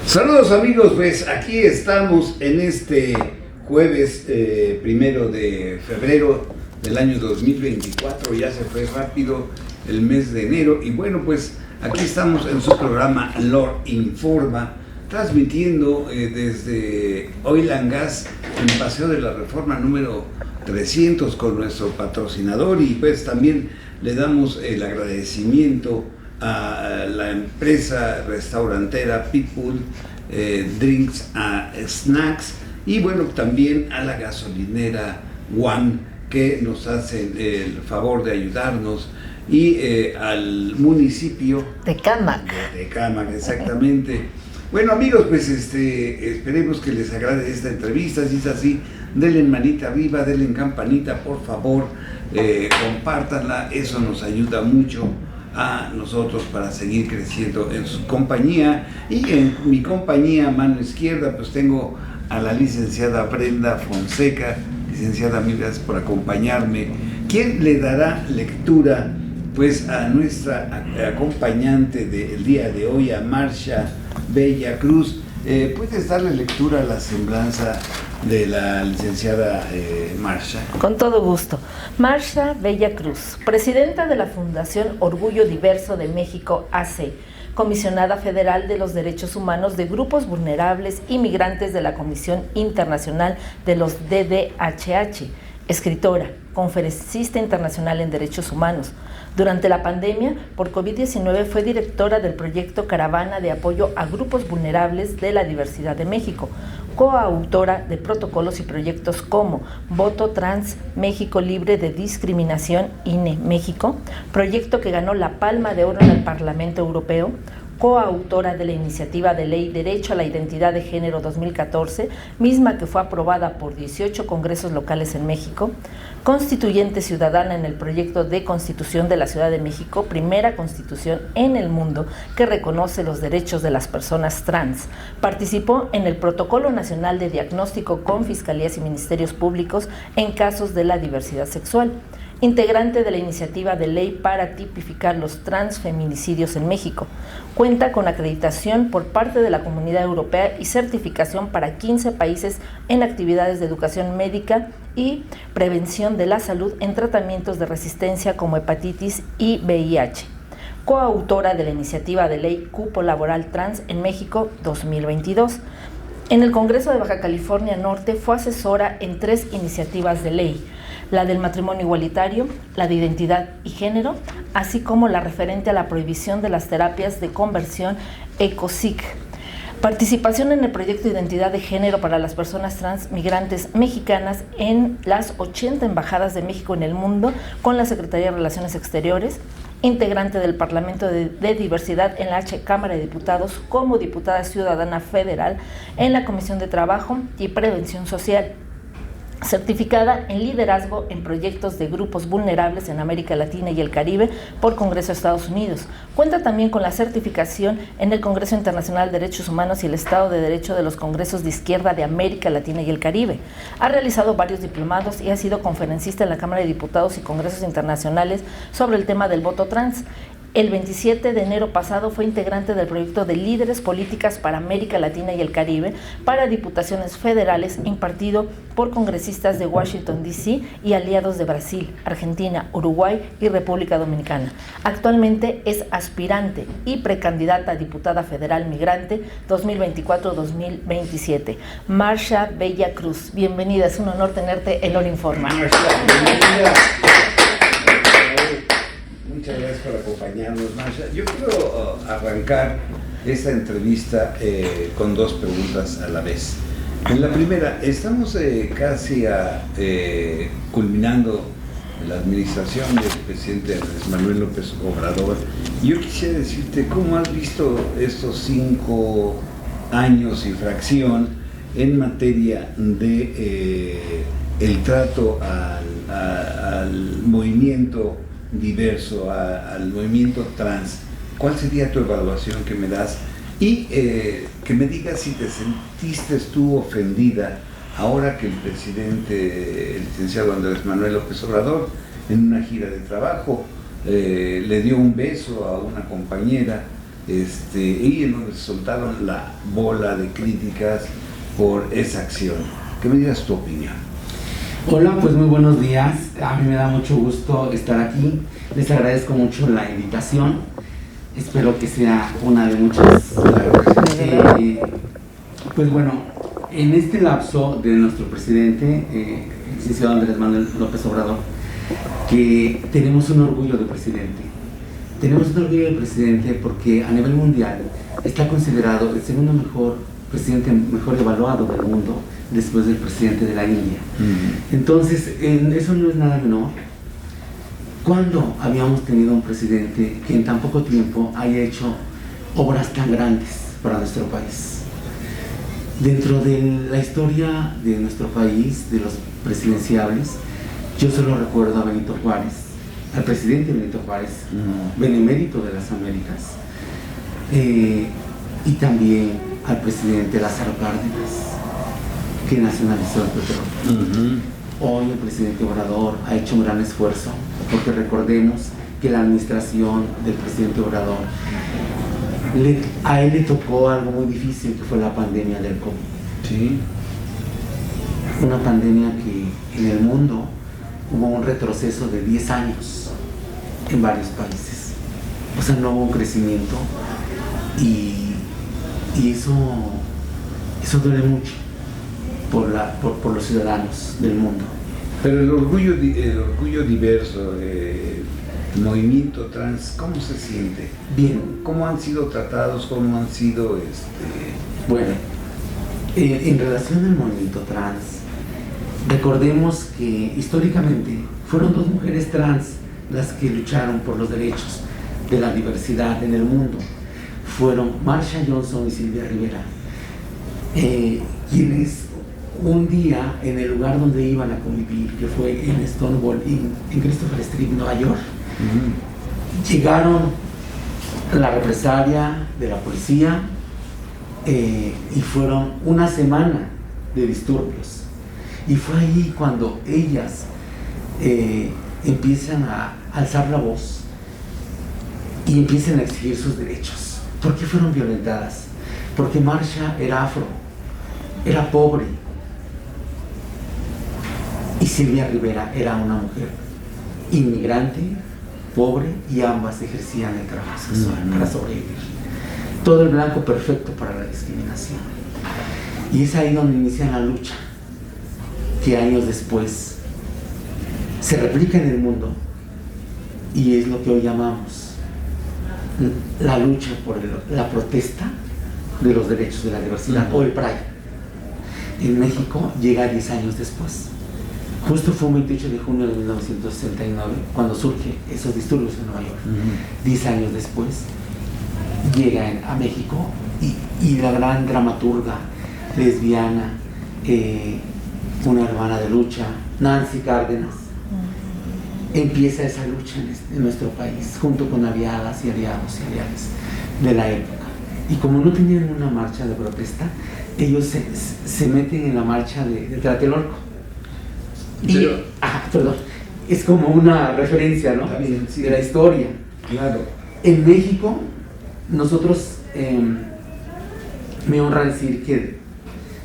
Saludos amigos, pues aquí estamos en este jueves 1 de febrero del año 2024, ya se fue rápido el mes de enero y bueno, pues aquí estamos en su programa Lord Informa, transmitiendo desde Oil and Gas en Paseo de la Reforma número 300 con nuestro patrocinador, y pues también le damos el agradecimiento a la empresa restaurantera Pitbull Drinks and Snacks, y bueno, también a la gasolinera One, que nos hacen el favor de ayudarnos, y al municipio de Cámac. De Cámac, exactamente. Bueno amigos, pues esperemos que les agrade esta entrevista. Si es así, denle manita arriba, denle campanita, por favor, compártanla, eso nos ayuda mucho a nosotros para seguir creciendo en su compañía. Y en mi compañía, a mano izquierda, pues tengo a la licenciada Brenda Fonseca. Licenciada, mil gracias por acompañarme. ¿Quién le dará lectura pues a nuestra acompañante del día de hoy, a Marsha Bella Cruz? ¿Puedes darle lectura a la semblanza de la licenciada Marsha? Con todo gusto. Marsha Bella Cruz, presidenta de la Fundación Orgullo Diverso de México AC, comisionada federal de los derechos humanos de grupos vulnerables y migrantes de la Comisión Internacional de los DDHH, escritora, conferencista internacional en derechos humanos. Durante la pandemia por COVID-19 fue directora del proyecto Caravana de Apoyo a Grupos Vulnerables de la Diversidad de México, coautora de protocolos y proyectos como Voto Trans, México Libre de Discriminación, INE México, proyecto que ganó la Palma de Oro en el Parlamento Europeo, coautora de la iniciativa de ley Derecho a la Identidad de Género 2014, misma que fue aprobada por 18 congresos locales en México, constituyente ciudadana en el proyecto de Constitución de la Ciudad de México, primera constitución en el mundo que reconoce los derechos de las personas trans. Participó en el Protocolo Nacional de Diagnóstico con Fiscalías y Ministerios Públicos en casos de la diversidad sexual. Integrante de la iniciativa de ley para tipificar los transfeminicidios en México. Cuenta con acreditación por parte de la Comunidad Europea y certificación para 15 países en actividades de educación médica y prevención de la salud en tratamientos de resistencia como hepatitis y VIH. Coautora de la iniciativa de ley Cupo Laboral Trans en México 2022. En el Congreso de Baja California Norte fue asesora en 3 iniciativas de ley: la del matrimonio igualitario, la de identidad y género, así como la referente a la prohibición de las terapias de conversión ECOSIG. Participación en el proyecto de identidad de género para las personas trans migrantes mexicanas en las 80 embajadas de México en el mundo con la Secretaría de Relaciones Exteriores. Integrante del Parlamento de Diversidad en la Cámara de Diputados como diputada ciudadana federal en la Comisión de Trabajo y Prevención Social. Certificada en liderazgo en proyectos de grupos vulnerables en América Latina y el Caribe por Congreso de Estados Unidos. Cuenta también con la certificación en el Congreso Internacional de Derechos Humanos y el Estado de Derecho de los Congresos de Izquierda de América Latina y el Caribe. Ha realizado varios diplomados y ha sido conferencista en la Cámara de Diputados y Congresos Internacionales sobre el tema del voto trans. El 27 de enero pasado fue integrante del proyecto de Líderes Políticas para América Latina y el Caribe para diputaciones federales impartido por congresistas de Washington, D.C. y aliados de Brasil, Argentina, Uruguay y República Dominicana. Actualmente es aspirante y precandidata a diputada federal migrante 2024-2027. Marsha Bella Cruz, bienvenida, es un honor tenerte en Lord Informa. Bienvenida. Muchas gracias por acompañarnos, Marsha. Yo quiero arrancar esta entrevista con 2 preguntas a la vez. En la primera, estamos casi culminando la administración del presidente Andrés Manuel López Obrador. Y yo quisiera decirte, ¿cómo has visto estos 5 años y fracción en materia de el trato al movimiento diverso, al movimiento trans? ¿Cuál sería tu evaluación que me das? Y que me digas si te sentiste tú ofendida ahora que el presidente, el licenciado Andrés Manuel López Obrador, en una gira de trabajo, le dio un beso a una compañera y en donde se soltaron la bola de críticas por esa acción. ¿Qué me digas tu opinión? Hola, pues muy buenos días. A mí me da mucho gusto estar aquí. Les agradezco mucho la invitación. Espero que sea una de muchas. Pues bueno, en este lapso de nuestro presidente, el licenciado Andrés Manuel López Obrador, que tenemos un orgullo de presidente. Tenemos un orgullo de presidente porque a nivel mundial está considerado el segundo mejor presidente mejor evaluado del mundo, después del presidente de la India. Entonces, eso no es nada menor. ¿Cuándo habíamos tenido un presidente que en tan poco tiempo haya hecho obras tan grandes para nuestro país? Dentro de la historia de nuestro país, de los presidenciables, yo solo recuerdo a Benito Juárez, al presidente Benito Juárez, benemérito de las Américas, y también al presidente Lázaro Cárdenas, que nacionalizó el petróleo. Hoy el presidente Obrador ha hecho un gran esfuerzo, porque recordemos que la administración del presidente Obrador, a él le tocó algo muy difícil, que fue la pandemia del COVID. Sí. Una pandemia que en el mundo hubo un retroceso de 10 años en varios países. O sea, no hubo un crecimiento y eso duele mucho por los ciudadanos del mundo. Pero el orgullo diverso, el movimiento trans, ¿cómo se siente? Bien. ¿Cómo han sido tratados? ¿Cómo han sido Bueno, en relación al movimiento trans, recordemos que históricamente fueron 2 mujeres trans las que lucharon por los derechos de la diversidad en el mundo. Fueron Marsha Johnson y Sylvia Rivera, quienes un día en el lugar donde iban a convivir, que fue en Stonewall Inn, en Christopher Street, Nueva York, llegaron la represalia de la policía y fueron una semana de disturbios. Y fue ahí cuando ellas empiezan a alzar la voz y empiezan a exigir sus derechos. ¿Por qué fueron violentadas? Porque Marsha era afro, era pobre, y Sylvia Rivera era una mujer inmigrante, pobre, y ambas ejercían el trabajo sexual para sobrevivir. Todo el blanco perfecto para la discriminación. Y es ahí donde inician la lucha, que años después se replica en el mundo, y es lo que hoy llamamos la lucha por la protesta de los derechos de la diversidad, o el Pride. En México llega 10 años después. Justo fue un 28 de junio de 1969 cuando surgen esos disturbios en Nueva York. 10 años después llega a México y la gran dramaturga lesbiana, una hermana de lucha, Nancy Cárdenas, empieza esa lucha en nuestro país, junto con aliadas y aliados y aliadas de la época. Y como no tenían una marcha de protesta, ellos se meten en la marcha de Tlatelolco. Perdón, es como una referencia, ¿no? Bien, sí, de la historia. Claro. En México, nosotros, me honra decir que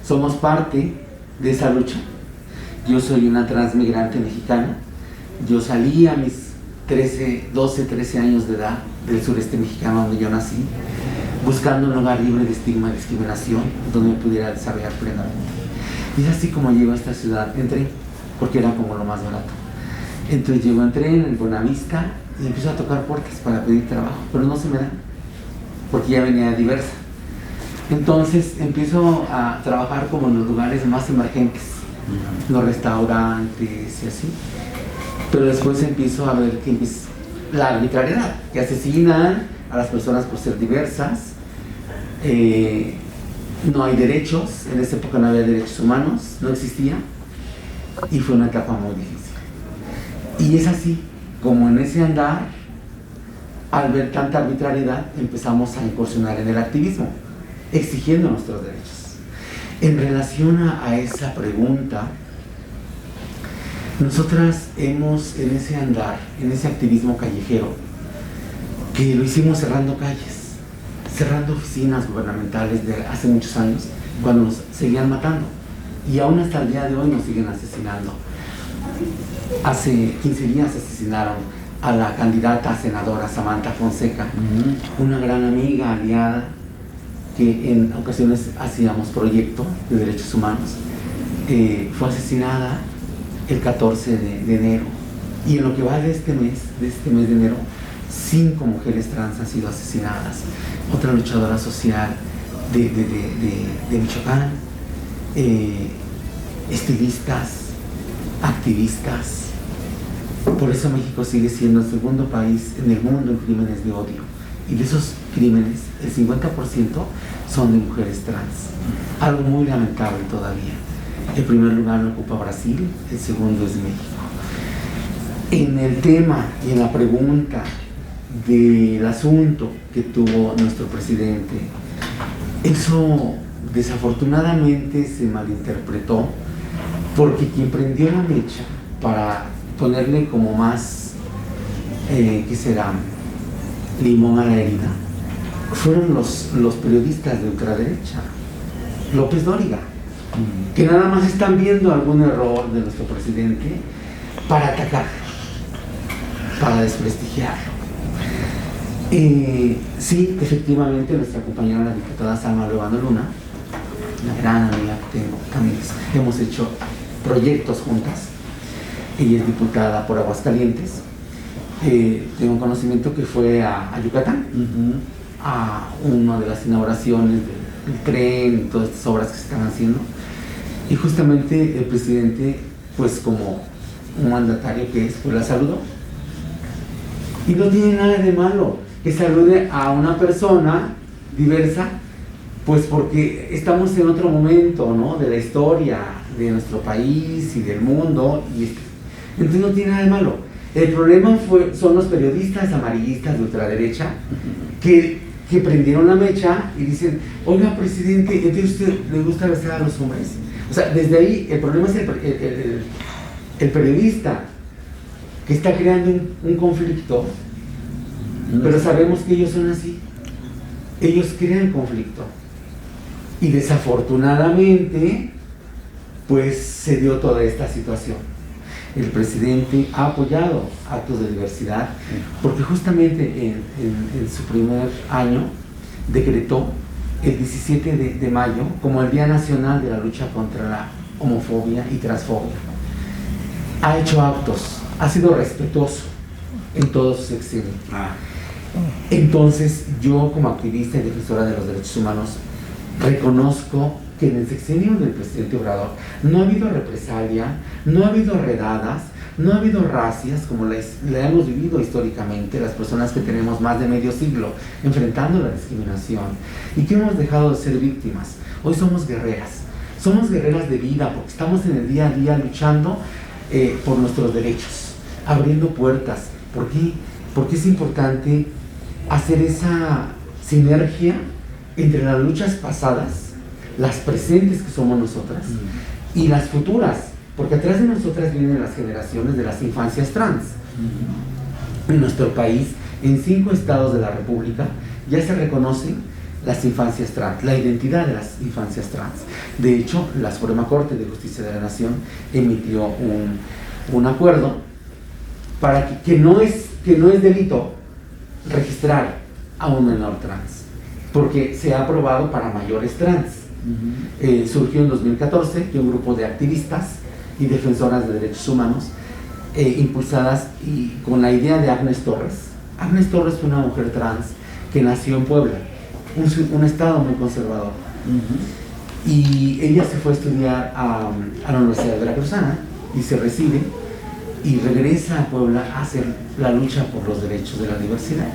somos parte de esa lucha. Yo soy una transmigrante mexicana. Yo salí a mis 12, 13 años de edad del sureste mexicano, donde yo nací, buscando un lugar libre de estigma y discriminación, donde me pudiera desarrollar plenamente. Y es así como llego a esta ciudad. Entré porque era como lo más barato. Entonces entré en el Buenavista y empiezo a tocar puertas para pedir trabajo, pero no se me da, porque ya venía diversa. Entonces empiezo a trabajar como en los lugares más emergentes, los restaurantes y así. Pero después empiezo a ver que la arbitrariedad, que asesinan a las personas por ser diversas, no hay derechos, en esa época no había derechos humanos, no existía, y fue una etapa muy difícil. Y es así, como en ese andar, al ver tanta arbitrariedad, empezamos a incursionar en el activismo, exigiendo nuestros derechos. En relación a esa pregunta, nosotras hemos, en ese andar, en ese activismo callejero, que lo hicimos cerrando calles, cerrando oficinas gubernamentales de hace muchos años, cuando nos seguían matando. Y aún hasta el día de hoy nos siguen asesinando. Hace 15 días asesinaron a la candidata senadora Samantha Fonseca, una gran amiga, aliada, que en ocasiones hacíamos proyectos de derechos humanos. Fue asesinada el 14 de enero. Y en lo que va de este mes de enero, 5 mujeres trans han sido asesinadas. Otra luchadora social de Michoacán, estilistas, activistas. Por eso México sigue siendo el segundo país en el mundo en crímenes de odio. Y de esos crímenes, el 50% son de mujeres trans. Algo muy lamentable todavía. El primer lugar lo ocupa Brasil, el segundo es México. En el tema y en la pregunta del asunto que tuvo nuestro presidente, eso desafortunadamente se malinterpretó, porque quien prendió la mecha para ponerle como más, ¿qué será?, limón a la herida, fueron los periodistas de ultraderecha, López Dóriga, que nada más están viendo algún error de nuestro presidente para atacar, para desprestigiarlo. Sí, efectivamente, nuestra compañera, la diputada Salma Luevano Luna, una gran amiga que tengo, también hemos hecho proyectos juntas. Ella es diputada por Aguascalientes. Tengo conocimiento que fue a Yucatán, a una de las inauguraciones del tren y todas estas obras que se están haciendo. Y justamente el presidente, pues como un mandatario que es, pues la saludó. Y no tiene nada de malo que salude a una persona diversa, pues porque estamos en otro momento, ¿no?, de la historia de nuestro país y del mundo, y entonces no tiene nada de malo. El problema son los periodistas amarillistas de ultraderecha que prendieron la mecha y dicen: oiga, presidente, ¿entonces a usted le gusta besar a los hombres? O sea, desde ahí el problema es el periodista que está creando un conflicto, pero sabemos que ellos son así. Ellos crean conflicto. Y desafortunadamente, pues se dio toda esta situación. El presidente ha apoyado actos de diversidad, porque justamente en su primer año decretó el 17 de mayo como el Día Nacional de la Lucha contra la Homofobia y Transfobia. Ha hecho actos, ha sido respetuoso en todo su sexenio. Entonces, yo como activista y defensora de los derechos humanos reconozco que en el sexenio del presidente Obrador no ha habido represalia, no ha habido redadas, no ha habido racias como la hemos vivido históricamente las personas que tenemos más de medio siglo enfrentando la discriminación y que hemos dejado de ser víctimas. Hoy somos guerreras de vida, porque estamos en el día a día luchando por nuestros derechos, abriendo puertas. ¿Por qué? Porque es importante hacer esa sinergia entre las luchas pasadas, las presentes que somos nosotras, y las futuras, porque atrás de nosotras vienen las generaciones de las infancias trans. En nuestro país, en 5 estados de la República, ya se reconocen las infancias trans, la identidad de las infancias trans. De hecho, la Suprema Corte de Justicia de la Nación emitió un acuerdo para que no es delito registrar a un menor trans, porque se ha aprobado para mayores trans. Surgió en 2014 que un grupo de activistas y defensoras de derechos humanos, impulsadas y con la idea de Agnes Torres. Agnes Torres fue una mujer trans que nació en Puebla, un estado muy conservador. Y ella se fue a estudiar a la Universidad Veracruzana y se recibe y regresa a Puebla a hacer la lucha por los derechos de la diversidad.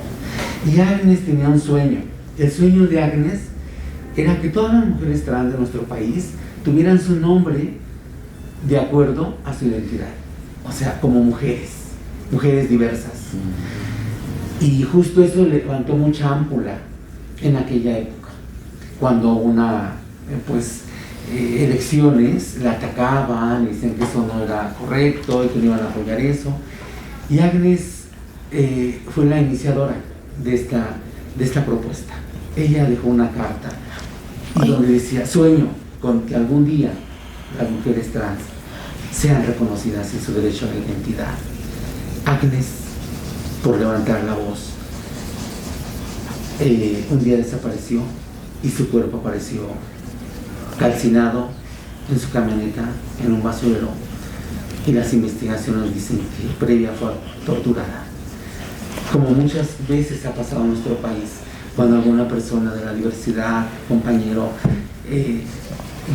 Y Agnes tenía un sueño. El sueño de Agnes era que todas las mujeres trans de nuestro país tuvieran su nombre de acuerdo a su identidad, o sea, como mujeres diversas. Y justo eso levantó mucha ámpula en aquella época, cuando elecciones la atacaban, decían que eso no era correcto y que no iban a apoyar eso. Y Agnes fue la iniciadora de esta propuesta. ella dejó una carta donde decía: sueño con que algún día las mujeres trans sean reconocidas en su derecho a la identidad. Agnes, por levantar la voz, un día desapareció y su cuerpo apareció calcinado en su camioneta en un basurero, y las investigaciones dicen que previa fue torturada, como muchas veces ha pasado en nuestro país cuando alguna persona de la diversidad, compañero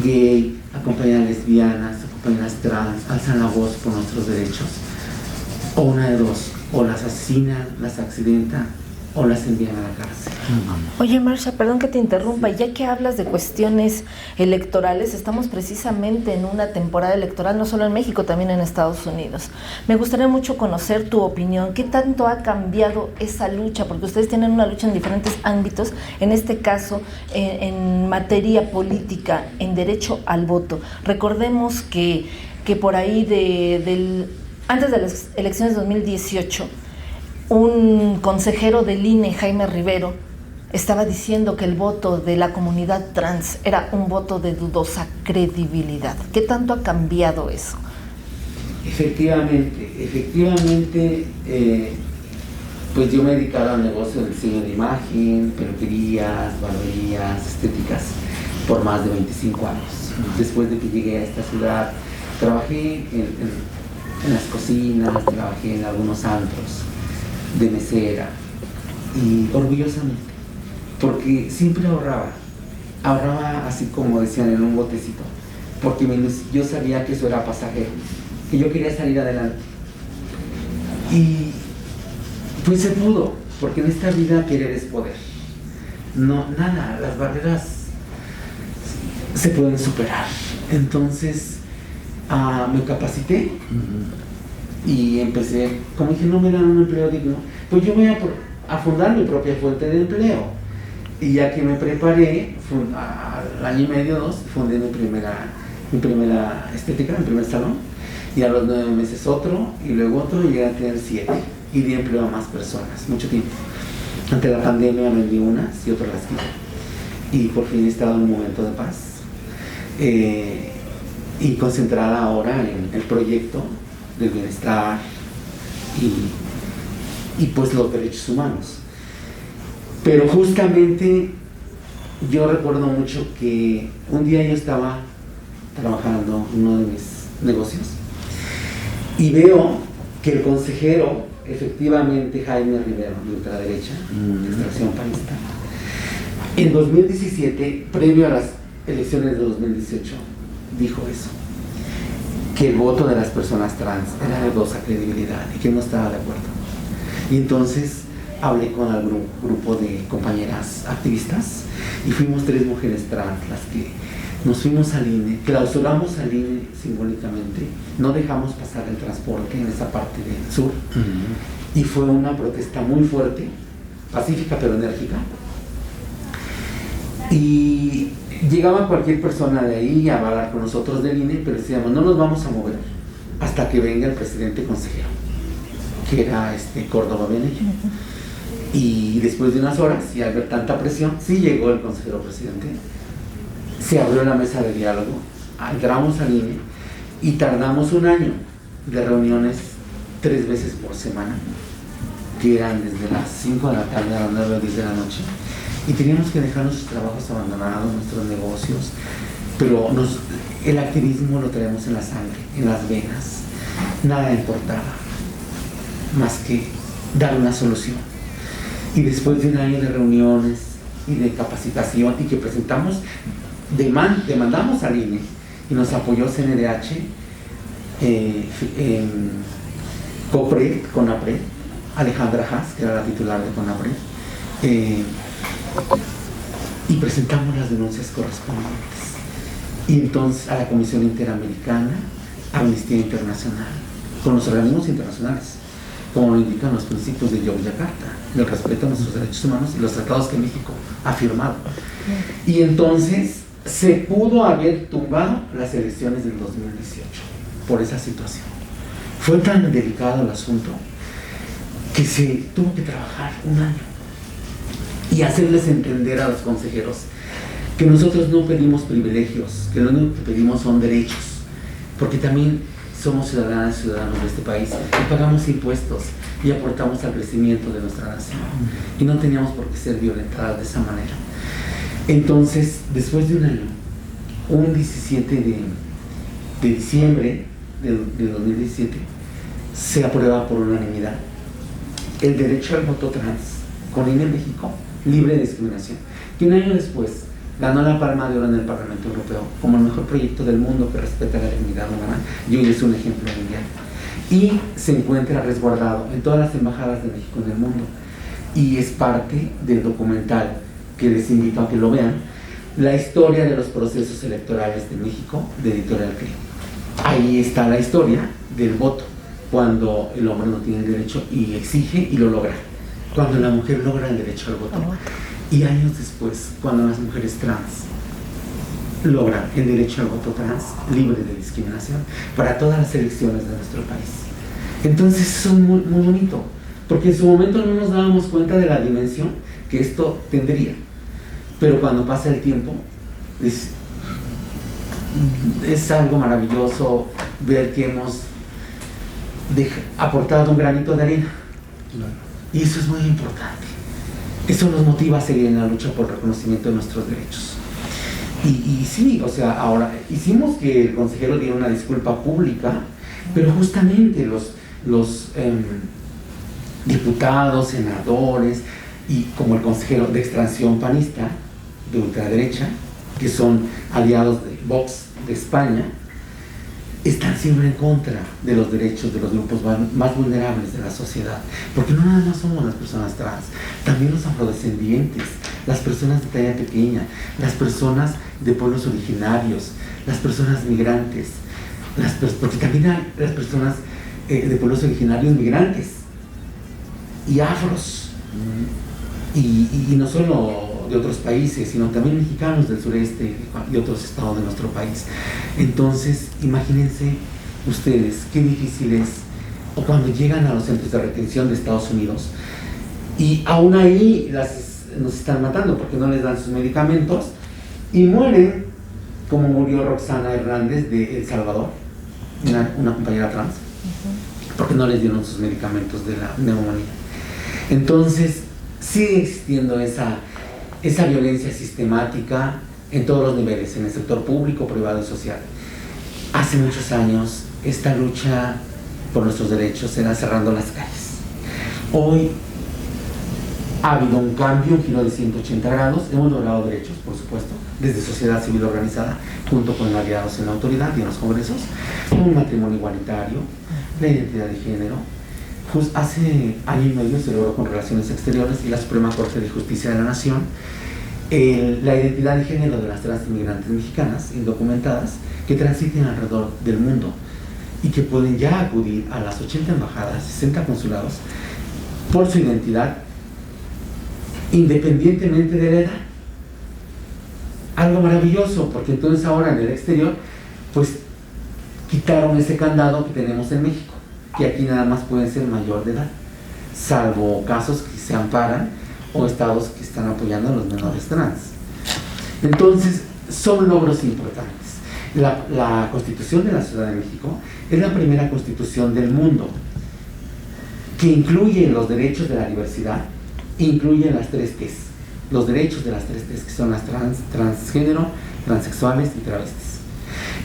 gay, a compañeras lesbianas, a compañeras trans, alzan la voz por nuestros derechos. O una de dos: o las asesinan, las accidentan, o las envían a la cárcel. Oye, Marsha, perdón que te interrumpa, ya que hablas de cuestiones electorales, estamos precisamente en una temporada electoral, no solo en México, también en Estados Unidos. Me gustaría mucho conocer tu opinión. ¿Qué tanto ha cambiado esa lucha? Porque ustedes tienen una lucha en diferentes ámbitos, en este caso en materia política, en derecho al voto. Recordemos que por ahí antes de las elecciones de 2018, un consejero del INE, Jaime Rivero, estaba diciendo que el voto de la comunidad trans era un voto de dudosa credibilidad. ¿Qué tanto ha cambiado eso? Efectivamente, pues yo me he dedicado al negocio del diseño de imagen, peluquerías, barberías, estéticas, por más de 25 años. Después de que llegué a esta ciudad, trabajé en las cocinas, trabajé en algunos antros de mesera, y orgullosamente, porque siempre ahorraba así como decían, en un botecito, porque yo sabía que eso era pasajero, que yo quería salir adelante, y pues se pudo, porque en esta vida querer es poder. No, nada, las barreras se pueden superar. Entonces me capacité y empecé, como dije, no me dan un empleo digno, pues yo voy a fundar mi propia fuente de empleo. Y ya que me preparé, al año y medio, 2, fundé mi primera estética, mi primer salón, y a los 9 meses otro, y luego otro, y llegué a tener 7, y di empleo a más personas, mucho tiempo. Ante la pandemia vendí unas y otras las quité, y por fin he estado en un momento de paz, y concentrada ahora en el proyecto del bienestar y pues los derechos humanos. Pero justamente yo recuerdo mucho que un día yo estaba trabajando en uno de mis negocios y veo que el consejero, efectivamente Jaime Rivero, de ultraderecha, de extracción panista, en 2017, previo a las elecciones de 2018, dijo eso, que el voto de las personas trans era de dudosa credibilidad y que no estaba de acuerdo. Y entonces hablé con el grupo de compañeras activistas y fuimos 3 mujeres trans las que nos fuimos al INE, clausuramos al INE simbólicamente, no dejamos pasar el transporte en esa parte del sur, y fue una protesta muy fuerte, pacífica pero enérgica, y llegaba cualquier persona de ahí a hablar con nosotros del INE, pero decíamos, no nos vamos a mover hasta que venga el presidente consejero, que era Córdoba Benello. Y después de unas horas, y al ver tanta presión, sí llegó el consejero presidente, se abrió la mesa de diálogo, entramos al INE y tardamos un año de reuniones 3 veces por semana, que eran desde las 5 de la tarde a las 9 o 10 de la noche, y teníamos que dejar nuestros trabajos abandonados, nuestros negocios, pero el activismo lo traemos en la sangre, en las venas, nada importaba más que dar una solución. Y después de un año de reuniones y de capacitación, y que presentamos, demandamos al INE, y nos apoyó CNDH, CONAPRED, Alejandra Haas, que era la titular de CONAPRED, y presentamos las denuncias correspondientes. Y entonces a la Comisión Interamericana, a Amnistía Internacional, con los organismos internacionales, como lo indican los principios de Yogyakarta, del respeto a nuestros derechos humanos y los tratados que México ha firmado. Y entonces se pudo haber tumbado las elecciones del 2018 por esa situación. Fue tan delicado el asunto que se tuvo que trabajar un año. y hacerles entender a los consejeros que nosotros no pedimos privilegios, que lo único que pedimos son derechos, porque también somos ciudadanas y ciudadanos de este país y pagamos impuestos y aportamos al crecimiento de nuestra nación y no teníamos por qué ser violentadas de esa manera. Entonces, después de un año, un 17 de diciembre de 2017, se aprueba por unanimidad el derecho al voto trans con INE México, libre de discriminación, que un año después ganó la Palma de Oro en el Parlamento Europeo como el mejor proyecto del mundo que respeta la dignidad humana y hoy es un ejemplo mundial. Y se encuentra resguardado en todas las embajadas de México en el mundo y es parte del documental que les invito a que lo vean, la historia de los procesos electorales de México, de Editorial CRI. Ahí está la historia del voto, cuando el hombre no tiene el derecho y exige y lo logra, cuando la mujer logra el derecho al voto, y años después, cuando las mujeres trans logran el derecho al voto trans libre de discriminación para todas las elecciones de nuestro país. Entonces eso es muy, muy bonito, porque en su momento no nos dábamos cuenta de la dimensión que esto tendría, pero cuando pasa el tiempo es algo maravilloso ver que hemos aportado un granito de arena, y eso es muy importante. Eso nos motiva a seguir en la lucha por el reconocimiento de nuestros derechos. Y sí, o sea, ahora hicimos que el consejero diera una disculpa pública, pero justamente los diputados, senadores, y como el consejero de extracción panista, de ultraderecha, que son aliados de Vox de España, están siempre en contra de los derechos de los grupos más vulnerables de la sociedad, porque no nada más somos las personas trans, también los afrodescendientes, las personas de talla pequeña, las personas de pueblos originarios, las personas migrantes, porque también hay las personas de pueblos originarios migrantes y afros, y no solo de otros países, sino también mexicanos del sureste y otros estados de nuestro país. Entonces, imagínense ustedes qué difícil es, o cuando llegan a los centros de retención de Estados Unidos, y aún ahí nos están matando porque no les dan sus medicamentos, y mueren, como murió Roxana Hernández de El Salvador, una compañera trans, porque no les dieron sus medicamentos de la neumonía. Entonces, sigue existiendo esa violencia sistemática en todos los niveles, en el sector público, privado y social. Hace muchos años, esta lucha por nuestros derechos era cerrando las calles. Hoy ha habido un cambio, un giro de 180 grados, hemos logrado derechos, por supuesto, desde sociedad civil organizada, junto con aliados en la autoridad y en los congresos, un matrimonio igualitario, la identidad de género. Hace año y medio se logró con Relaciones Exteriores y la Suprema Corte de Justicia de la Nación la identidad de género de las trans inmigrantes mexicanas indocumentadas que transiten alrededor del mundo y que pueden ya acudir a las 80 embajadas, 60 consulados por su identidad, independientemente de la edad. Algo maravilloso, porque entonces ahora en el exterior pues quitaron ese candado que tenemos en México, que aquí nada más pueden ser mayor de edad, salvo casos que se amparan o estados que están apoyando a los menores trans. Entonces, son logros importantes. La Constitución de la Ciudad de México es la primera constitución del mundo que incluye los derechos de la diversidad, incluye las 3 T's, los derechos de las 3 T's, que son las transgénero, transexuales y travestis.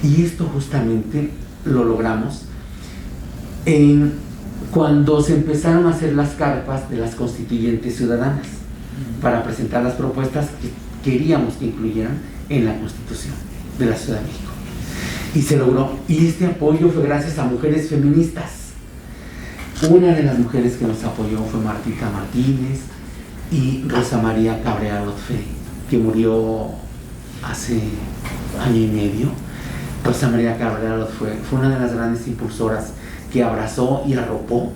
Y esto justamente lo logramos cuando se empezaron a hacer las carpas de las constituyentes ciudadanas para presentar las propuestas que queríamos que incluyeran en la Constitución de la Ciudad de México. Y se logró. Y este apoyo fue gracias a mujeres feministas. Una de las mujeres que nos apoyó fue Martita Martínez y Rosa María Cabrera Lotfe, que murió hace año y medio. Rosa María Cabrera Lotfe fue una de las grandes impulsoras que abrazó y arropó,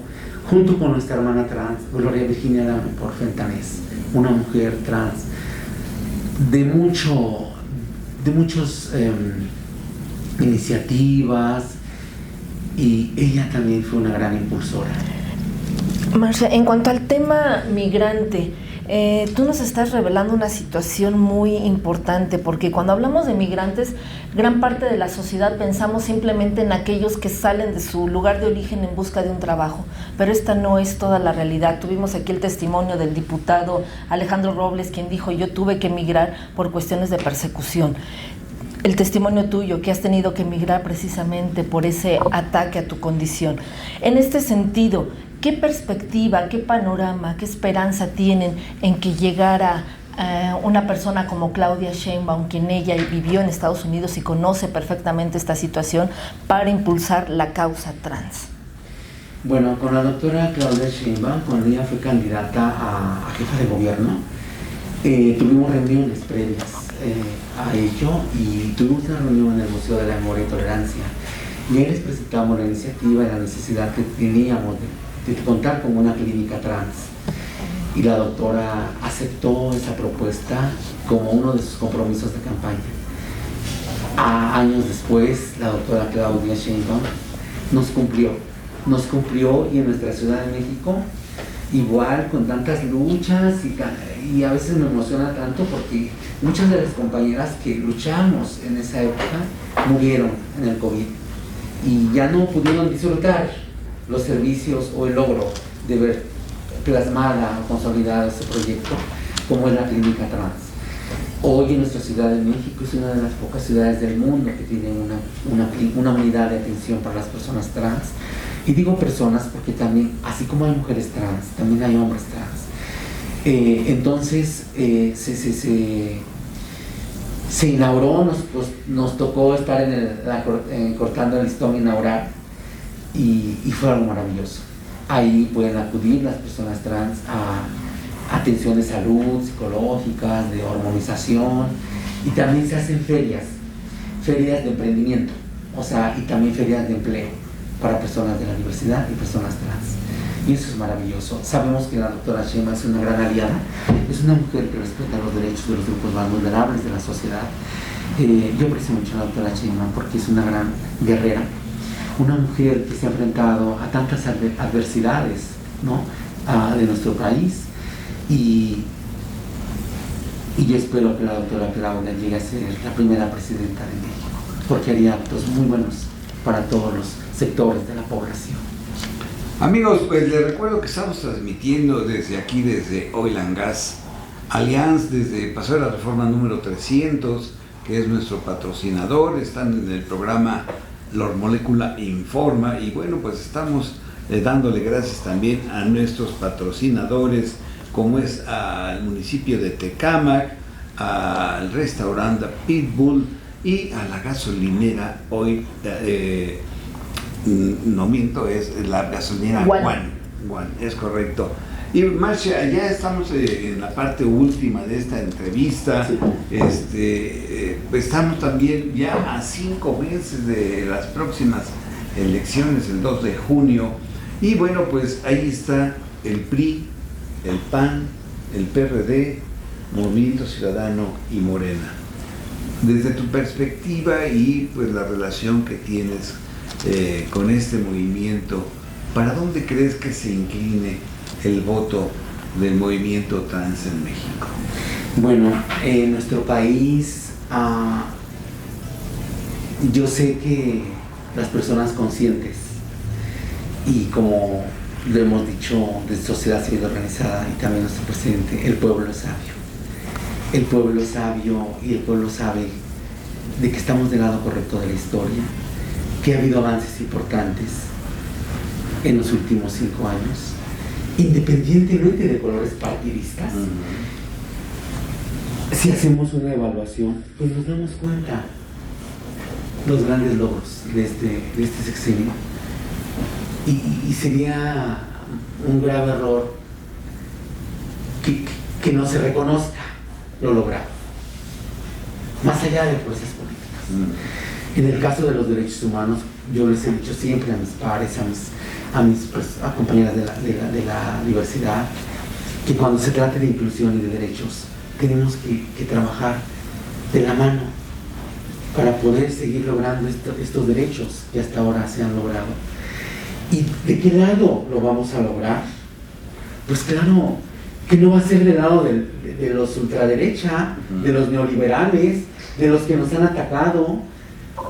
junto con nuestra hermana trans, Gloria Virginia Davenport Fentanés, una mujer trans de muchas iniciativas, y ella también fue una gran impulsora. Marcia, en cuanto al tema migrante, Tú nos estás revelando una situación muy importante, porque cuando hablamos de migrantes, gran parte de la sociedad pensamos simplemente en aquellos que salen de su lugar de origen en busca de un trabajo, pero esta no es toda la realidad. Tuvimos aquí el testimonio del diputado Alejandro Robles, quien dijo: yo tuve que emigrar por cuestiones de persecución. El testimonio tuyo, que has tenido que emigrar precisamente por ese ataque a tu condición. En este sentido, ¿qué perspectiva, qué panorama, qué esperanza tienen en que llegara una persona como Claudia Sheinbaum, quien ella vivió en Estados Unidos y conoce perfectamente esta situación, para impulsar la causa trans? Bueno, con la doctora Claudia Sheinbaum, cuando ella fue candidata a jefa de gobierno, tuvimos reuniones previas a ello, y tuvimos una reunión en el Museo de la Memoria y Tolerancia, y ahí les presentamos la iniciativa y la necesidad que teníamos de contar con una clínica trans, y la doctora aceptó esa propuesta como uno de sus compromisos de campaña. Años después, la doctora Claudia Sheinbaum nos cumplió, y en nuestra Ciudad de México, igual, con tantas luchas, y a veces me emociona tanto porque muchas de las compañeras que luchamos en esa época murieron en el COVID y ya no pudieron disfrutar los servicios o el logro de ver plasmada o consolidada ese proyecto como es la clínica trans. Hoy en nuestra Ciudad de México es una de las pocas ciudades del mundo que tienen una unidad de atención para las personas trans. Y digo personas porque también, así como hay mujeres trans, también hay hombres trans. Entonces se inauguró, nos tocó estar cortando el listón inaugural, y fue algo maravilloso. Ahí pueden acudir las personas trans a atención de salud, psicológicas, de hormonización, y también se hacen ferias de emprendimiento, y también ferias de empleo para personas de la diversidad y personas trans. Y eso es maravilloso. Sabemos que la doctora Sheinbaum es una gran aliada, es una mujer que respeta los derechos de los grupos más vulnerables de la sociedad. Yo aprecio mucho a la doctora Sheinbaum porque es una gran guerrera, una mujer que se ha enfrentado a tantas adversidades, ¿no?, de nuestro país, y yo espero que la doctora Claudia llegue a ser la primera presidenta de México, porque haría actos muy buenos para todos los sectores de la población. Amigos, pues les recuerdo que estamos transmitiendo desde aquí, desde Oil and Gas Alliance, desde Paseo de la Reforma número 300, que es nuestro patrocinador. Están en el programa Lor Molécula Informa, y bueno, pues estamos dándole gracias también a nuestros patrocinadores, como es al municipio de Tecámac, al restaurante Pitbull y a la gasolinera Oil, no miento, es la gasolinera Juan, es correcto. Y Marcia, ya estamos en la parte última de esta entrevista. Sí. Estamos también ya a 5 meses de las próximas elecciones, el 2 de junio. Y bueno, pues ahí está el PRI, el PAN, el PRD, Movimiento Ciudadano y Morena. Desde tu perspectiva y pues la relación que tienes con este movimiento, ¿para dónde crees que se incline el voto del movimiento trans en México? Bueno, en nuestro país, yo sé que las personas conscientes, y como lo hemos dicho desde Sociedad Civil Organizada y también nuestro presidente, el pueblo es sabio. El pueblo es sabio, y el pueblo sabe de que estamos del lado correcto de la historia, que ha habido avances importantes en los últimos 5 años, independientemente de colores partidistas. Si hacemos una evaluación, pues nos damos cuenta los grandes logros de este sexenio, y sería un grave error que no se reconozca lo logrado, más allá de fuerzas políticas. En el caso de los derechos humanos, yo les he dicho siempre a mis pares, a mis compañeras de la diversidad, que cuando se trate de inclusión y de derechos, tenemos que trabajar de la mano para poder seguir logrando estos derechos que hasta ahora se han logrado. ¿Y de qué lado lo vamos a lograr? Pues claro que no va a ser del lado de los ultraderecha, de los neoliberales, de los que nos han atacado.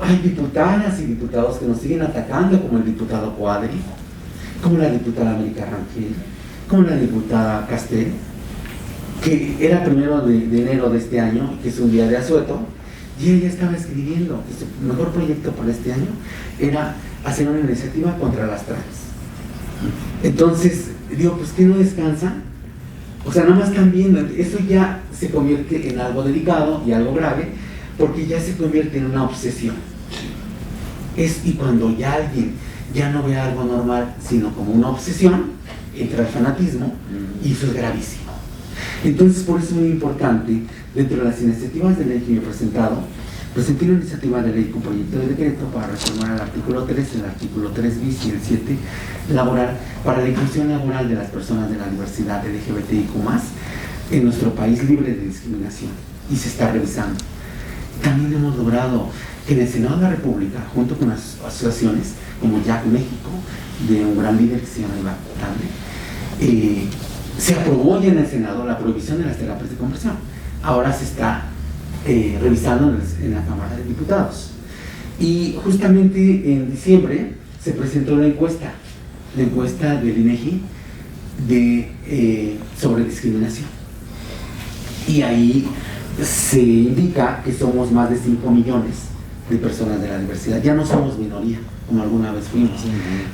Hay diputadas y diputados que nos siguen atacando, como el diputado Cuadri, como la diputada América Rangel, como la diputada Castel, que era 1 de enero de este año, que es un día de asueto, y ella estaba escribiendo que su mejor proyecto para este año era hacer una iniciativa contra las trans. Entonces, digo, pues que no descansa. O sea, nada más están viendo, eso ya se convierte en algo delicado y algo grave, porque ya se convierte en una obsesión. Y cuando ya alguien ya no ve algo normal, sino como una obsesión, entra el fanatismo, y eso es gravísimo. Entonces, por eso es muy importante, dentro de las iniciativas de ley que yo he presentado, presenté una iniciativa de ley con proyecto de decreto para reformar el artículo 3, el artículo 3 bis y el 7 laboral, para la inclusión laboral de las personas de la diversidad LGBTIQ+, en nuestro país libre de discriminación, y se está revisando. También hemos logrado que en el Senado de la República, junto con las asociaciones como Jack México, de un gran líder que se llama Iván Potable, se aprobó ya en el Senado la prohibición de las terapias de conversión. Ahora se está revisando en la Cámara de Diputados. Y justamente en diciembre se presentó la encuesta del INEGI sobre discriminación. Y ahí se indica que somos más de 5 millones de personas de la diversidad. Ya no somos minoría, como alguna vez fuimos.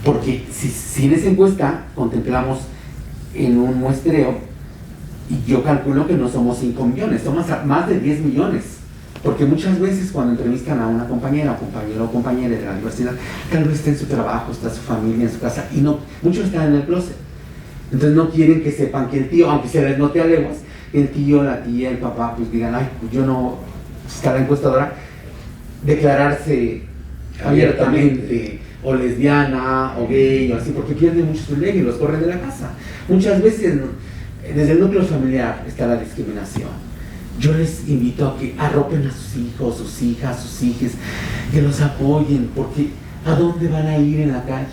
Porque si en esa encuesta contemplamos en un muestreo, y yo calculo que no somos 5 millones, somos más de 10 millones. Porque muchas veces cuando entrevistan a una compañera, compañero o compañera de la diversidad, tal vez está en su trabajo, está su familia, en su casa, y no, muchos están en el closet. Entonces no quieren que sepan que el tío, aunque se les note a leguas, el tío, la tía, el papá, pues digan, ay, pues yo no, está la encuestadora, declararse abiertamente, o lesbiana, o gay, o así, porque pierden mucho su ley y los corren de la casa. Muchas veces, desde el núcleo familiar está la discriminación. Yo les invito a que arropen a sus hijos, sus hijas, sus hijes, que los apoyen, porque ¿a dónde van a ir en la calle?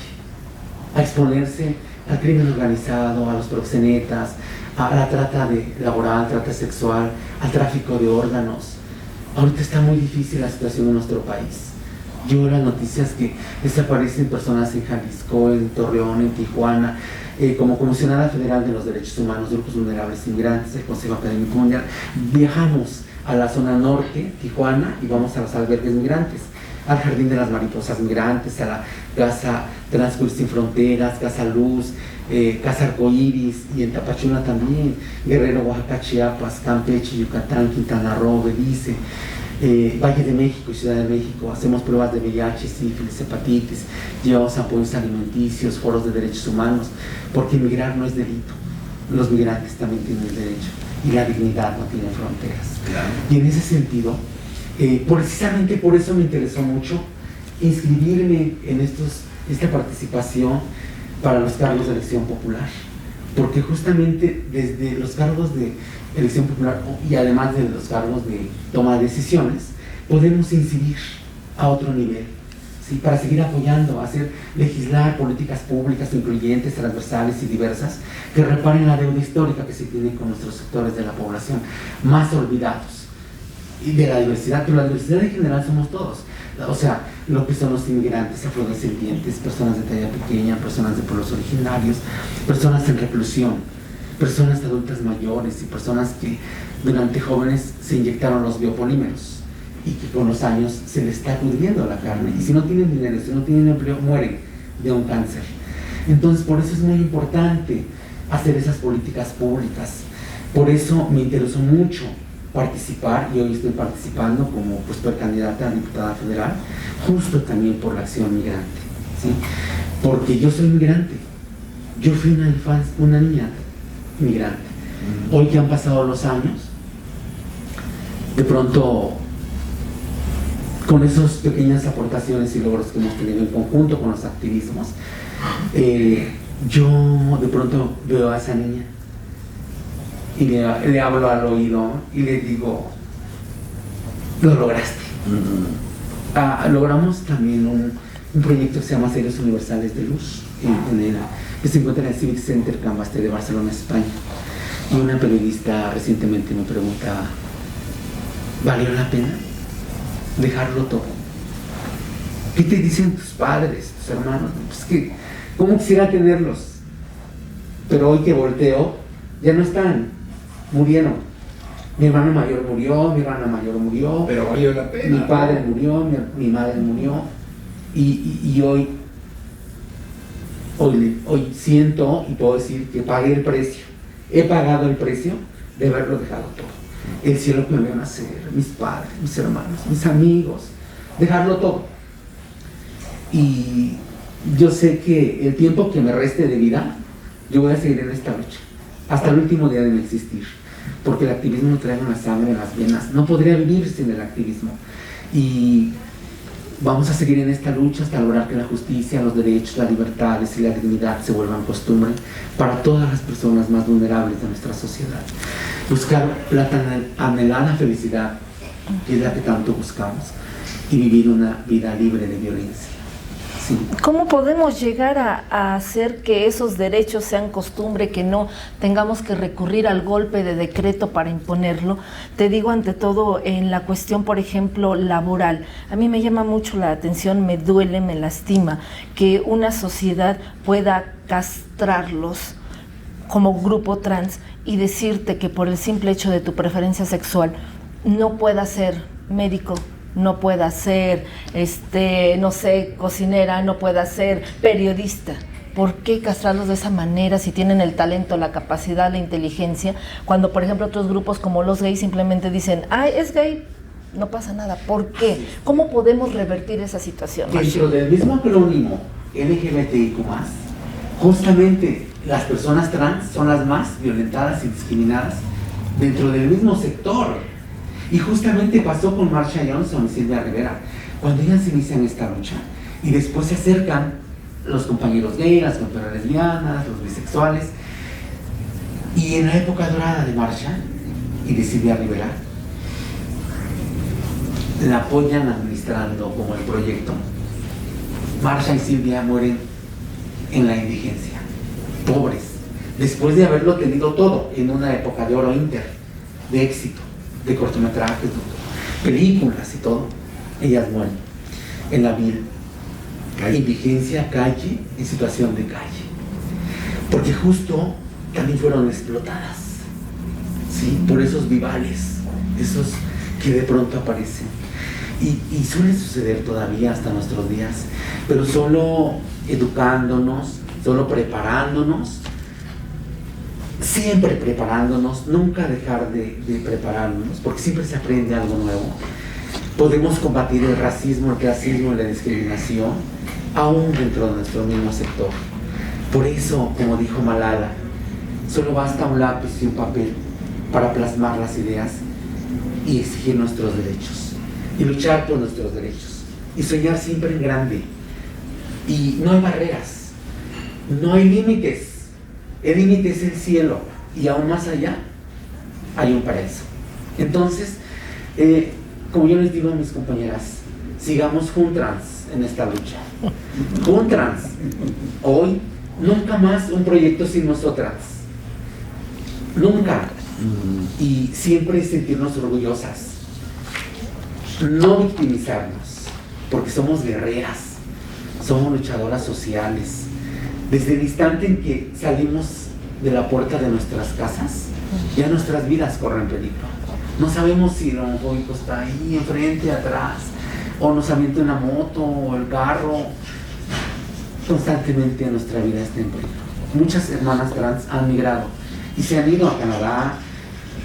A exponerse al crimen organizado, a los proxenetas, a la trata laboral, trata sexual, al tráfico de órganos. Ahorita está muy difícil la situación en nuestro país. Yo veo las noticias que desaparecen personas en Jalisco, en Torreón, en Tijuana. Como Comisionada Federal de los Derechos Humanos, Grupos Vulnerables Inmigrantes, el Consejo Académico Mundial, viajamos a la zona norte, Tijuana, y vamos a los albergues migrantes, al Jardín de las Mariposas Migrantes, a la Casa Transcurso Sin Fronteras, Casa Luz, Casa Arcoíris, y en Tapachula también, Guerrero, Oaxaca, Chiapas, Campeche, Yucatán, Quintana Roo, Belice, Valle de México y Ciudad de México. Hacemos pruebas de VIH, sífilis, hepatitis, llevamos apoyos alimenticios, foros de derechos humanos, porque migrar no es delito. Los migrantes también tienen el derecho, y la dignidad no tiene fronteras. Claro. Y en ese sentido, precisamente por eso me interesó mucho inscribirme en esta participación para los cargos de elección popular, porque justamente desde los cargos de elección popular y además de los cargos de toma de decisiones, podemos incidir a otro nivel, ¿sí? Para seguir apoyando, legislar políticas públicas incluyentes, transversales y diversas, que reparen la deuda histórica que se tiene con nuestros sectores de la población más olvidados, y de la diversidad, pero la diversidad en general somos todos. O sea, lo que son los inmigrantes, afrodescendientes, personas de talla pequeña, personas de pueblos originarios, personas en reclusión, personas adultas mayores y personas que durante jóvenes se inyectaron los biopolímeros y que con los años se les está pudriendo la carne, y si no tienen dinero, si no tienen empleo, mueren de un cáncer. Entonces, por eso es muy importante hacer esas políticas públicas. Por eso me interesó mucho participar, y hoy estoy participando como precandidata a diputada federal, justo también por la acción migrante, ¿sí? Porque yo soy migrante, yo fui una niña migrante. Hoy que han pasado los años, de pronto, con esas pequeñas aportaciones y logros que hemos tenido en conjunto con los activismos, yo de pronto veo a esa niña y le hablo al oído y le digo, lo lograste. Logramos también un proyecto que se llama Seres Universales de Luz, que se encuentra en el Civic Center Can Basté de Barcelona, España. Y una periodista recientemente me preguntaba, ¿valió la pena dejarlo todo? ¿Qué te dicen tus padres, tus hermanos? Pues que, ¿cómo quisiera tenerlos? Pero hoy que volteo, ya no están, murieron. Mi hermano mayor murió, mi hermana mayor murió, Pero valió la pena. mi padre murió, mi madre murió, y hoy siento y puedo decir que pagué el precio, he pagado el precio de haberlo dejado todo. El cielo que me vio nacer, mis padres, mis hermanos, mis amigos, dejarlo todo. Y yo sé que el tiempo que me reste de vida, yo voy a seguir en esta lucha, hasta el último día de mi existir, porque el activismo me trae en la sangre, en las venas, no podría vivir sin el activismo. Y vamos a seguir en esta lucha hasta lograr que la justicia, los derechos, las libertades y la dignidad se vuelvan costumbre para todas las personas más vulnerables de nuestra sociedad. Buscar la tan anhelada felicidad, que es la que tanto buscamos, y vivir una vida libre de violencia. Sí. ¿Cómo podemos llegar a hacer que esos derechos sean costumbre, que no tengamos que recurrir al golpe de decreto para imponerlo? Te digo, ante todo, en la cuestión, por ejemplo, laboral. A mí me llama mucho la atención, me duele, me lastima que una sociedad pueda castrarlos como grupo trans y decirte que por el simple hecho de tu preferencia sexual no puedas ser médico, no pueda ser, no sé, cocinera, no pueda ser periodista. ¿Por qué castrarlos de esa manera si tienen el talento, la capacidad, la inteligencia? Cuando, por ejemplo, otros grupos como los gays simplemente dicen, ¡ay, es gay! No pasa nada. ¿Por qué? ¿Cómo podemos revertir esa situación? Dentro del mismo acrónimo LGBTIQ+, justamente las personas trans son las más violentadas y discriminadas dentro del mismo sector. Y justamente pasó con Marsha Johnson y Silvia Rivera, cuando ellas inician esta lucha y después se acercan los compañeros gays, las compañeras lesbianas, los bisexuales, y en la época dorada de Marsha y de Silvia Rivera la apoyan administrando como el proyecto. Marsha y Silvia mueren en la indigencia, pobres, después de haberlo tenido todo en una época de oro inter, de éxito, de cortometrajes, películas y todo. Ellas mueren en la vil indigencia, calle, en situación de calle, porque justo también fueron explotadas, ¿sí? Por esos vivales, esos que de pronto aparecen, y suele suceder todavía hasta nuestros días, pero solo educándonos, solo preparándonos, siempre preparándonos, nunca dejar de prepararnos, porque siempre se aprende algo nuevo. Podemos combatir el racismo, el clasismo y la discriminación, aún dentro de nuestro mismo sector. Por eso, como dijo Malala, solo basta un lápiz y un papel para plasmar las ideas y exigir nuestros derechos, y luchar por nuestros derechos, y soñar siempre en grande. Y no hay barreras, no hay límites. El límite es el cielo, y aún más allá hay un paraíso. Entonces, como yo les digo a mis compañeras, sigamos juntas en esta lucha. Juntas. Hoy, nunca más un proyecto sin nosotras. Nunca. Y siempre sentirnos orgullosas. No victimizarnos, porque somos guerreras, somos luchadoras sociales. Desde el instante en que salimos de la puerta de nuestras casas, ya nuestras vidas corren peligro. No sabemos si el homofóbico está ahí, enfrente, atrás, o nos avienta una moto, o el carro. Constantemente nuestra vida está en peligro. Muchas hermanas trans han migrado y se han ido a Canadá,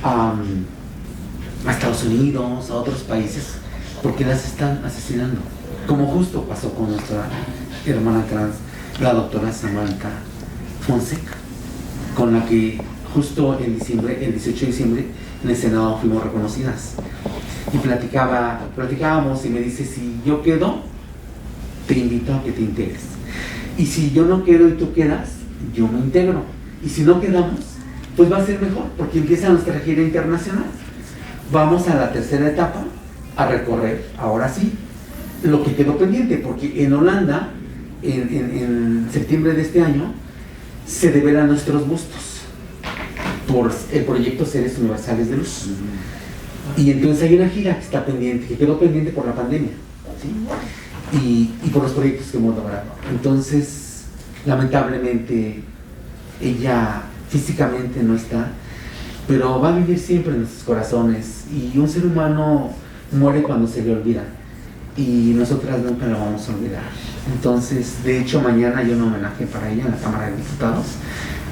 a Estados Unidos, a otros países, porque las están asesinando. Como justo pasó con nuestra hermana trans, la doctora Samantha Fonseca, con la que justo el 18 de diciembre, en el Senado fuimos reconocidas. Y platicábamos y me dice, si yo quedo, te invito a que te integres. Y si yo no quedo y tú quedas, yo me integro. Y si no quedamos, pues va a ser mejor, porque empieza nuestra gira internacional. Vamos a la tercera etapa, a recorrer, ahora sí, lo que quedó pendiente, porque en Holanda, en septiembre de este año, se develan nuestros bustos, por el proyecto Seres Universales de Luz. Y entonces hay una gira que está pendiente, que quedó pendiente por la pandemia, ¿sí? Y por los proyectos que hemos logrado. Entonces, lamentablemente, ella físicamente no está, pero va a vivir siempre en nuestros corazones. Y un ser humano muere cuando se le olvida, y nosotras nunca lo vamos a olvidar. Entonces, de hecho, mañana hay un homenaje para ella en la Cámara de Diputados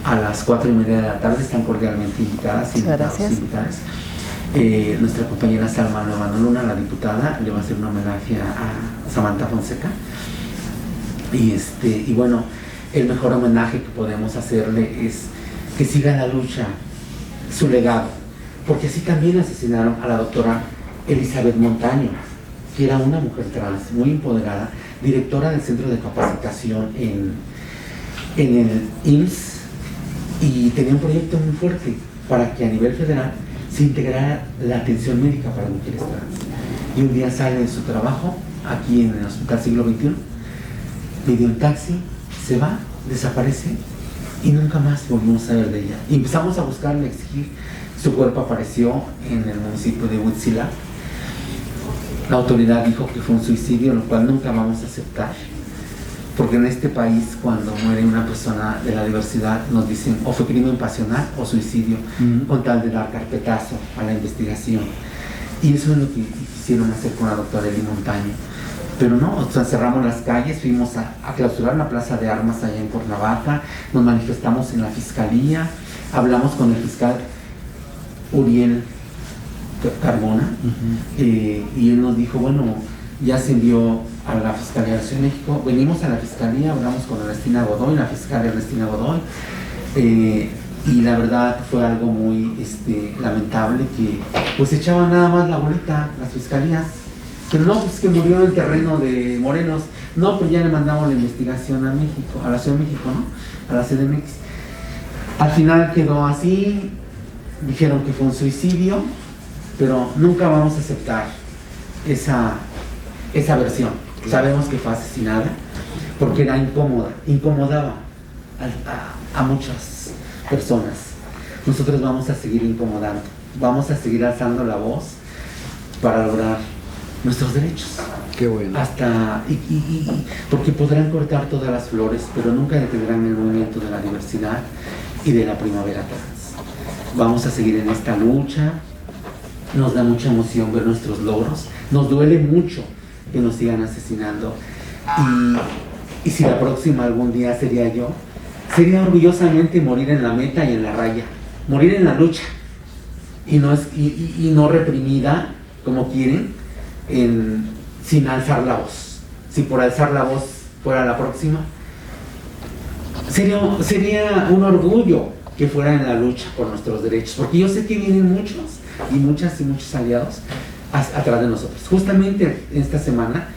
a las 4:30 de la tarde. Están cordialmente invitadas, invitadas. Nuestra compañera Salma Luna, la diputada, le va a hacer un homenaje a Samantha Fonseca. Y bueno, el mejor homenaje que podemos hacerle es que siga la lucha, su legado, porque así también asesinaron a la doctora Elizabeth Montaño, que era una mujer trans muy empoderada, directora del centro de capacitación en el IMSS, y tenía un proyecto muy fuerte para que a nivel federal se integrara la atención médica para mujeres trans. Y un día sale de su trabajo aquí en el Hospital Siglo XXI, pidió un taxi, se va, desaparece y nunca más volvimos a saber de ella. Y empezamos a buscarle, a exigir. Su cuerpo apareció en el municipio de Huitzilá. La autoridad dijo que fue un suicidio, lo cual nunca vamos a aceptar, porque en este país, cuando muere una persona de la diversidad, nos dicen o fue crimen pasional o suicidio, con tal de dar carpetazo a la investigación. Y eso es lo que quisieron hacer con la doctora Eli Montaño. Pero no, o sea, cerramos las calles, fuimos a clausurar la plaza de armas allá en Cuernavaca, nos manifestamos en la fiscalía, hablamos con el fiscal Uriel Carbona, y él nos dijo, bueno, ya se envió a la Fiscalía de la Ciudad de México, venimos a la Fiscalía, hablamos con Ernestina Godoy, la fiscal Ernestina Godoy, y la verdad fue algo muy lamentable, que pues echaban nada más la bolita las fiscalías, pero no, pues que murió en el terreno de Morelos, no, pues ya le mandamos la investigación a México, a la Ciudad de México, ¿no? A la CDMX. Al final quedó así, dijeron que fue un suicidio, pero nunca vamos a aceptar esa versión. Sabemos que fue asesinada porque era incómoda, incomodaba a muchas personas. Nosotros vamos a seguir incomodando, vamos a seguir alzando la voz para lograr nuestros derechos. Qué bueno. Porque podrán cortar todas las flores, pero nunca detendrán el movimiento de la diversidad y de la primavera trans. Vamos a seguir en esta lucha. Nos da mucha emoción ver nuestros logros, nos duele mucho que nos sigan asesinando, y si la próxima algún día sería yo, sería orgullosamente morir en la meta y en la raya, morir en la lucha, y no reprimida como quieren, sin alzar la voz. Si por alzar la voz fuera la próxima, sería un orgullo que fuera en la lucha por nuestros derechos, porque yo sé que vienen muchos y muchos aliados atrás de nosotros. Justamente esta semana,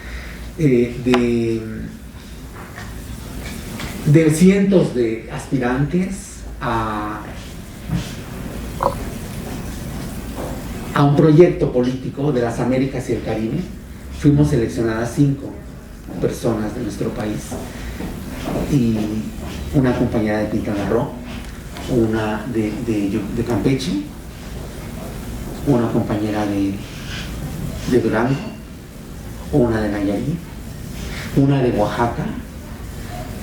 de cientos de aspirantes a un proyecto político de las Américas y el Caribe, fuimos seleccionadas 5 personas de nuestro país, y una compañera de Quintana Roo, una de Campeche, una compañera de Durango, una de Nayarit, una de Oaxaca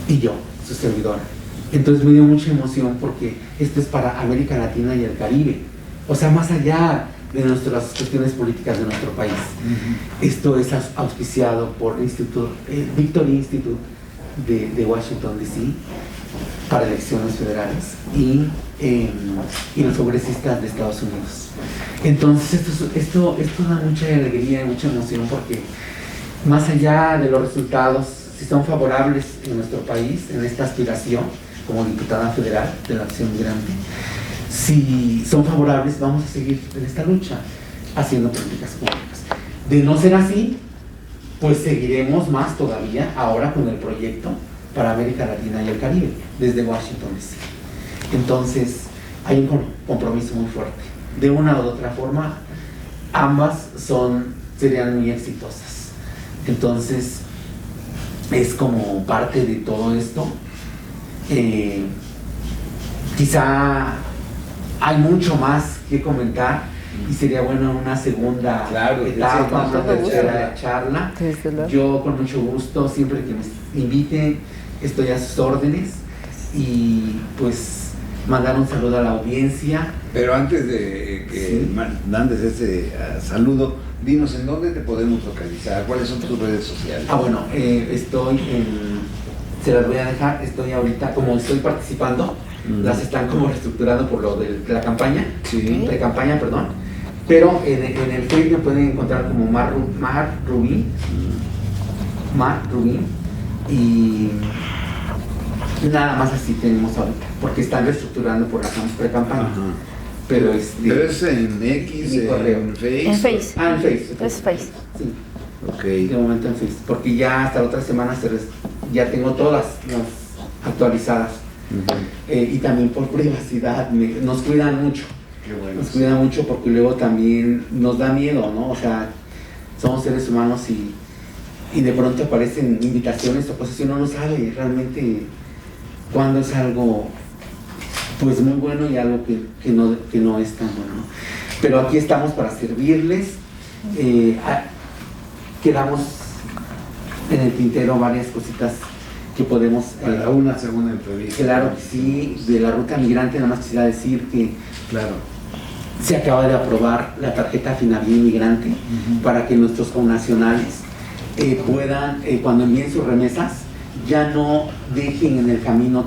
y yo, su servidora. Entonces me dio mucha emoción porque esto es para América Latina y el Caribe, o sea, más allá de nuestras cuestiones políticas de nuestro país. Esto es auspiciado por Victory Institute de Washington DC para elecciones federales y los congresistas de Estados Unidos. Entonces esto da mucha alegría y mucha emoción, porque más allá de los resultados, si son favorables en nuestro país, en esta aspiración como diputada federal de la Acción Migrante, si son favorables, vamos a seguir en esta lucha haciendo políticas públicas. De no ser así, pues seguiremos más todavía ahora con el proyecto para América Latina y el Caribe desde Washington DC. Entonces hay un compromiso muy fuerte. De una u otra forma, ambas serían muy exitosas. Entonces es como parte de todo esto. Quizá hay mucho más que comentar y sería bueno una segunda etapa, una tercera charla. Yo con mucho gusto, siempre que me inviten, estoy a sus órdenes y pues mandar un saludo a la audiencia. Pero antes de que mandes ese saludo, dinos en dónde te podemos localizar, cuáles son tus redes sociales. Bueno, estoy se las voy a dejar, estoy ahorita, como estoy participando, las están como reestructurando por lo de la campaña, pre-campaña, perdón, pero en el Facebook me pueden encontrar como Mar Rubín, y nada más así tenemos ahorita, porque están reestructurando por la pre-campaña. Pero es en X, en Face. En Face. En Face. Es Face. Sí. Ok. De momento en Face, porque ya hasta la otra semana ya tengo todas las actualizadas. Y también por privacidad, nos cuidan mucho. Qué bueno. Nos cuidan mucho porque luego también nos da miedo, ¿no? O sea, somos seres humanos y de pronto aparecen invitaciones o cosas y uno no sabe realmente cuándo es algo pues muy bueno y algo que no es tan bueno. Pero aquí estamos para servirles. Quedamos en el tintero varias cositas que podemos... para una segunda entrevista. Claro que sí, de la ruta migrante, nada más quisiera decir que se acaba de aprobar la tarjeta Finabil Migrante para que nuestros connacionales puedan, cuando envíen sus remesas, ya no dejen en el camino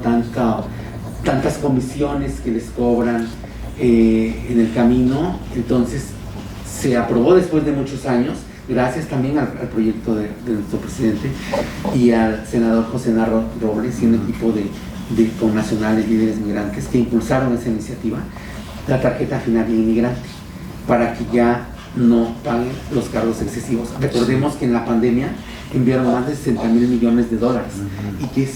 tantas comisiones que les cobran en el camino. Entonces se aprobó después de muchos años, gracias también al proyecto de nuestro presidente y al senador José Narro Robles y un equipo de connacionales líderes migrantes que impulsaron esa iniciativa, la tarjeta Finabil Inmigrante, para que ya no paguen los cargos excesivos. Recordemos que en la pandemia enviaron más de 60,000 millones de dólares y que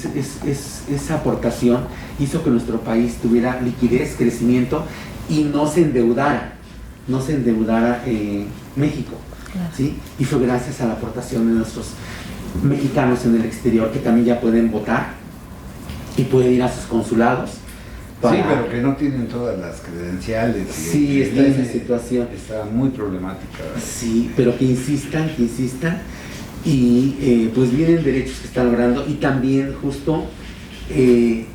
esa aportación hizo que nuestro país tuviera liquidez, crecimiento y no se endeudara México. ¿Sí? Y fue gracias a la aportación de nuestros mexicanos en el exterior que también ya pueden votar y pueden ir a sus consulados. Sí, pero que no tienen todas las credenciales. Sí, está en esa situación. Está muy problemática, ¿verdad? Sí, pero que insistan y pues vienen derechos que están logrando y también justo se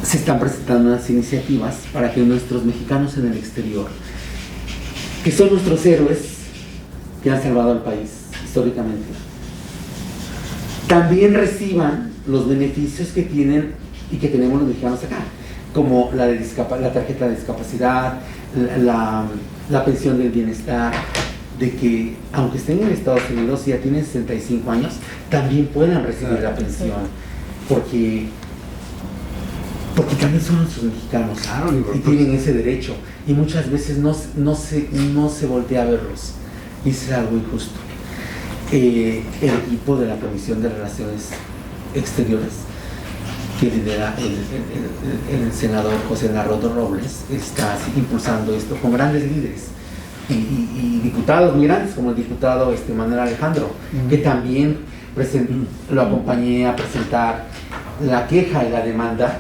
están presentando unas iniciativas para que nuestros mexicanos en el exterior, que son nuestros héroes que han salvado al país históricamente, también reciban los beneficios que tienen y que tenemos los mexicanos acá, como la tarjeta de discapacidad, la pensión del bienestar, de que aunque estén en Estados Unidos y ya tienen 65 años, también puedan recibir la pensión, porque también son nuestros mexicanos y tienen ese derecho y muchas veces no se voltea a verlos y eso es algo injusto. El equipo de la Comisión de Relaciones Exteriores que lidera el senador José Narro Robles está impulsando esto con grandes líderes y diputados migrantes como el diputado Manuel Alejandro, que también lo acompañé a presentar la queja y la demanda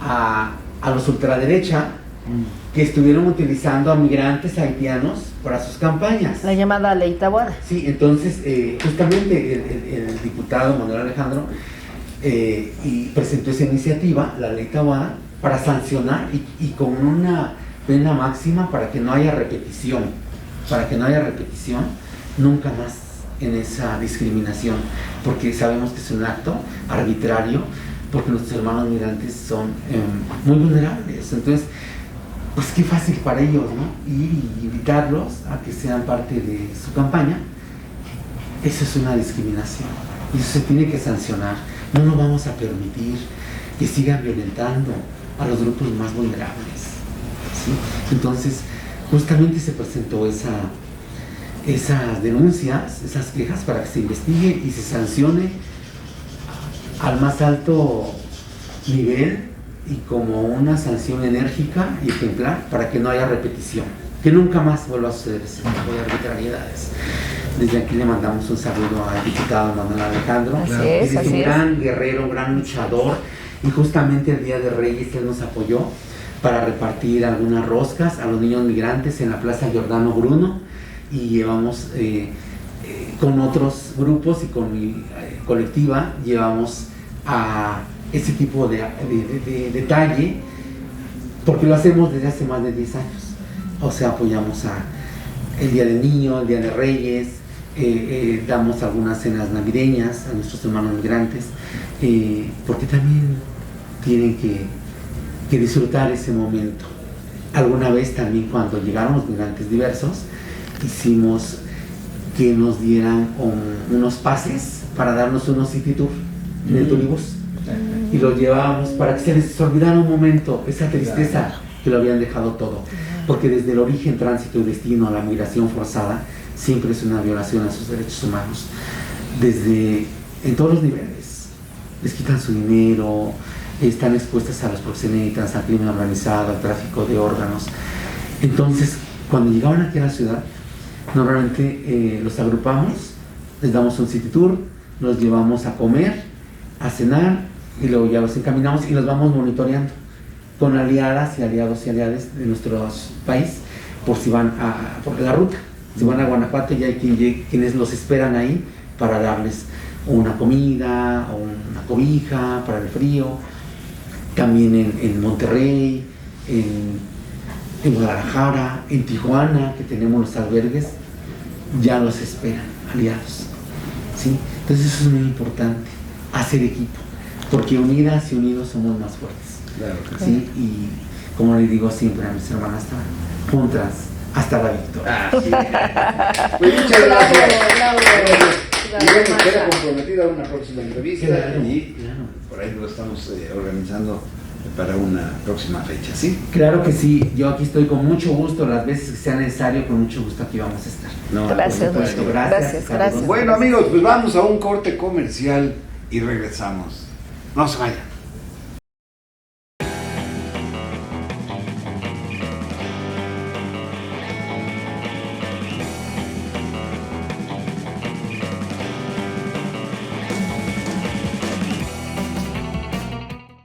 a los ultraderecha que estuvieron utilizando a migrantes haitianos para sus campañas. La llamada Ley Taboada. Sí, entonces justamente el diputado Manuel Alejandro y presentó esa iniciativa, la Ley Taboada, para sancionar y con una pena máxima para que no haya repetición, nunca más en esa discriminación, porque sabemos que es un acto arbitrario, porque nuestros hermanos migrantes son muy vulnerables. Entonces, pues qué fácil para ellos, ¿no? Ir y invitarlos a que sean parte de su campaña. Eso es una discriminación y eso se tiene que sancionar. No lo vamos a permitir que sigan violentando a los grupos más vulnerables, ¿sí? Entonces, justamente se presentó esas denuncias, esas quejas para que se investigue y se sancione al más alto nivel y como una sanción enérgica y ejemplar para que no haya repetición, que nunca más vuelva a suceder ese tipo de arbitrariedades. Desde aquí le mandamos un saludo al diputado Manuel Alejandro, así un gran guerrero, un gran luchador, y justamente el Día de Reyes él nos apoyó para repartir algunas roscas a los niños migrantes en la Plaza Giordano Bruno, y llevamos con otros grupos y con mi colectiva, llevamos a ese tipo de detalle, porque lo hacemos desde hace más de 10 años. O sea, apoyamos el Día del Niño, el Día de Reyes, damos algunas cenas navideñas a nuestros hermanos migrantes, porque también tienen que disfrutar ese momento. Alguna vez también, cuando llegaron los migrantes diversos, hicimos que nos dieran unos pases para darnos unos city tour en el turibús, y los llevábamos para que se les olvidara un momento esa tristeza que lo habían dejado todo, porque desde el origen, tránsito y destino a la migración forzada siempre es una violación a sus derechos humanos, en todos los niveles. Les quitan su dinero, están expuestas a los proxenetas, al crimen organizado, al tráfico de órganos. Entonces, cuando llegaban aquí a la ciudad, normalmente los agrupamos, les damos un city tour, los llevamos a comer, a cenar, y luego ya los encaminamos y los vamos monitoreando con aliadas y aliados y aliadas de nuestro país, por si van por la ruta. Si van a Guanajuato, ya hay quienes los esperan ahí para darles una comida o una cobija para el frío. También en Monterrey, en Guadalajara, en Tijuana, que tenemos los albergues, ya los esperan aliados, ¿sí? Entonces eso es muy importante, hacer equipo, porque unidas y unidos somos más fuertes. Claro que ¿sí? Y como les digo siempre a mis hermanas, juntas hasta la victoria. Pues muchas gracias. Bravo. Y bueno, queda comprometida a una próxima entrevista, Claro, y claro. por ahí lo estamos organizando para una próxima fecha, ¿sí? Claro que sí, yo aquí estoy con mucho gusto, las veces que sea necesario, con mucho gusto aquí vamos a estar. No, Gracias, por supuesto. mucho. Gracias. Saludos. Bueno, amigos, pues vamos a un corte comercial y regresamos. No se vayan.